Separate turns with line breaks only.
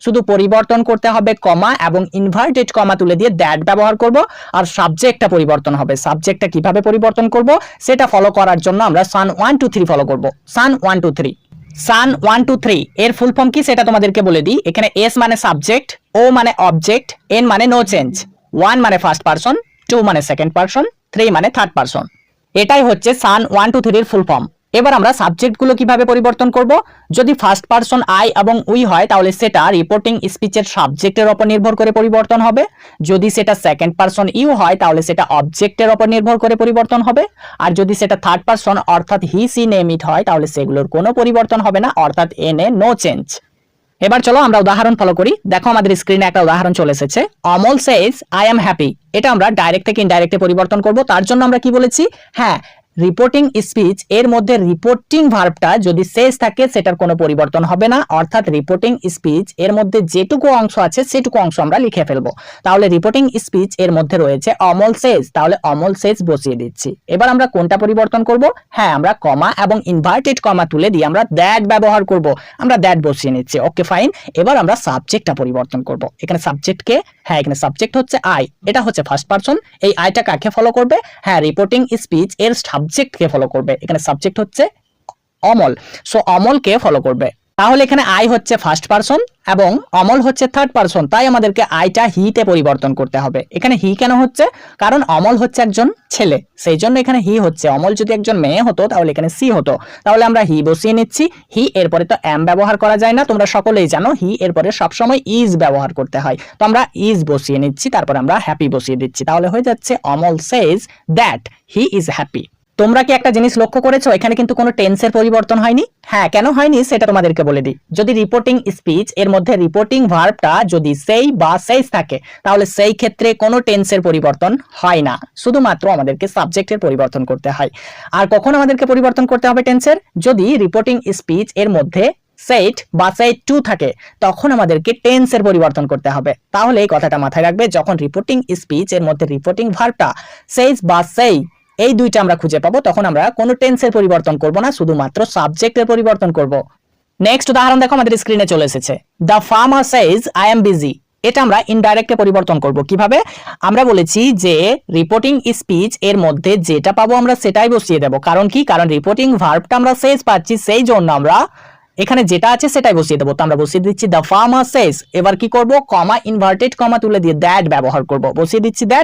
শুধু পরিবর্তন করতে হবে কমা এবং ইনভার্টেড কমা তুলে দিয়ে দ্যাট ব্যবহার করব। আর সাবজেক্টটা পরিবর্তন হবে। সাবজেক্টটা কিভাবে পরিবর্তন করব সেটা ফলো করার জন্য আমরা সান 1 2 3 ফলো করব। সান 1 2 3, সান 1 2 3 এর ফুল ফর্ম কি সেটা তোমাদেরকে বলে দিই। এখানে এস মানে সাবজেক্ট, ও মানে অবজেক্ট, এন মানে নো চেঞ্জ, 1 মানে ফার্স্ট পারসন, 2 মানে সেকেন্ড পারসন, 3 মানে থার্ড পারসন। এটাই হচ্ছে সান 1 2 3 এর ফুল ফর্ম। এবার আমরা সাবজেক্টগুলো কিভাবে পরিবর্তন করব। যদি ফার্স্ট পারসন আই এবং উই হয় তাহলে সেটা রিপোর্টিং স্পিচের সাবজেক্টের উপর নির্ভর করে পরিবর্তন হবে। যদি সেটা সেকেন্ড পারসন ইউ হয় তাহলে সেটা অবজেক্টের উপর নির্ভর করে পরিবর্তন হবে। আর যদি সেটা থার্ড পারসন অর্থাৎ হি সি নেম ইট হয় তাহলে সেগুলোর কোনো পরিবর্তন হবে না, অর্থাৎ এনে নো চেঞ্জ। এবার চলো আমরা উদাহরণ ফলো করি। দেখো আমাদের স্ক্রিনে একটা উদাহরণ চলে এসেছে। Amal says I am happy. এটা আমরা ডাইরেক্ট থেকে ইনডাইরেক্টে পরিবর্তন করব। তার জন্য আমরা কি বলেছি, হ্যাঁ রিপোর্টিং স্পিচ এর মধ্যে রিপোর্টিং ভার্বটা যদি শেষ থাকে সেটার কোনো পরিবর্তন হবে না, অর্থাৎ রিপোর্টিং স্পিচ এর মধ্যে যেটুকু অংশ আছে সেটুকু অংশ আমরা লিখে ফেলবো। তাহলে রিপোর্টিং স্পিচ এর মধ্যে রয়েছে অমল সেজ, তাহলে অমল সেজ বসিয়ে দিচ্ছি। এবার আমরা কোনটা পরিবর্তন করব, হ্যাঁ আমরা কমা এবং ইনভার্টেড কমা তুলে দিয়ে আমরা দ্যাট ব্যবহার করব। আমরা দ্যাট বসিয়ে নিচ্ছি, ওকে ফাইন। এবার আমরা সাবজেক্টটা পরিবর্তন করব। এখানে সাবজেক্টকে, হ্যাঁ এখানে সাবজেক্ট হচ্ছে আই, এটা হচ্ছে ফার্স্ট পারসন। এই আইটা কাকে ফলো করবে, হ্যাঁ রিপোর্টিং স্পিচ এর সাবজেক্টকে ফলো করবে। এখানে সাবজেক্ট হচ্ছে অমল, সো অমলকে ফলো করবে। তাহলে এখানে আই হচ্ছে ফার্স্ট পারসন এবং অমল হচ্ছে থার্ড পারসন, তাই আমাদেরকে আইটা হিতে পরিবর্তন করতে হবে। এখানে হি কেন হচ্ছে, কারণ অমল হচ্ছে একজন ছেলে, সেই জন্য এখানে হি হচ্ছে। অমল যদি একজন মেয়ে হতো তাহলে এখানে সি হতো। তাহলে আমরা হি বসিয়ে নিচ্ছি। হি এরপরে তো এম ব্যবহার করা যায় না, তোমরা সকলেই জানো হি এরপরে সবসময় ইজ ব্যবহার করতে হয়। তো আমরা ইজ বসিয়ে নিচ্ছি, তারপর আমরা হ্যাপি বসিয়ে দিচ্ছি। তাহলে হয়ে যাচ্ছে Amal says that he is happy. তোমরা কি একটা জিনিস লক্ষ্য করেছো, এখানে কিন্তু কোনো টেন্সের পরিবর্তন হয়নি। হ্যাঁ কেন হয়নি সেটা তোমাদেরকে বলে দিই। যদি রিপোর্টিং স্পিচ এর মধ্যে রিপোর্টিং ভার্বটা যদি সেই বা সেইস থাকে তাহলে সেই ক্ষেত্রে কোনো টেন্সের পরিবর্তন হয় না, শুধুমাত্র আমাদেরকে সাবজেক্টের পরিবর্তন করতে হয়। আর কখন আমাদেরকে পরিবর্তন করতে হবে টেন্সের, যদি রিপোর্টিং স্পিচ এর মধ্যে সেট বা সেট টু থাকে তখন আমাদেরকে টেন্সের পরিবর্তন করতে হবে। তাহলে এই কথাটা মাথায় রাখবে, যখন রিপোর্টিং স্পিচ এর মধ্যে রিপোর্টিং ভার্বটা সেইস বা সেই এই দুইটা আমরা খুঁজে পাবো তখন আমরা কোনো টেন্সের পরিবর্তন করব না, শুধুমাত্র সাবজেক্টের পরিবর্তন করব। নেক্সট উদাহরণ দেখো আমাদের স্ক্রিনে চলে এসেছে। The farmer says I am busy. এটা আমরা ইনডাইরেক্টে পরিবর্তন করব। কিভাবে, আমরা বলেছি যে রিপোর্টিং স্পিচ এর মধ্যে যেটা পাবো আমরা সেটাই বসিয়ে দেব। কারণ কি, কারণ রিপোর্টিং ভার্বটা আমরা সেজ পাচ্ছি, সেই জন্য আমরা এখানে যেটা আছে সেটাই বসিয়ে দেবো। তো আমরা বসিয়ে দিচ্ছি দ্য ফার্মার সেজ। এবার কি করব, কমা ইনভার্টেড কমা তুলে দিয়ে দ্যাট ব্যবহার করব। বসিয়ে দিচ্ছি দ্যাট,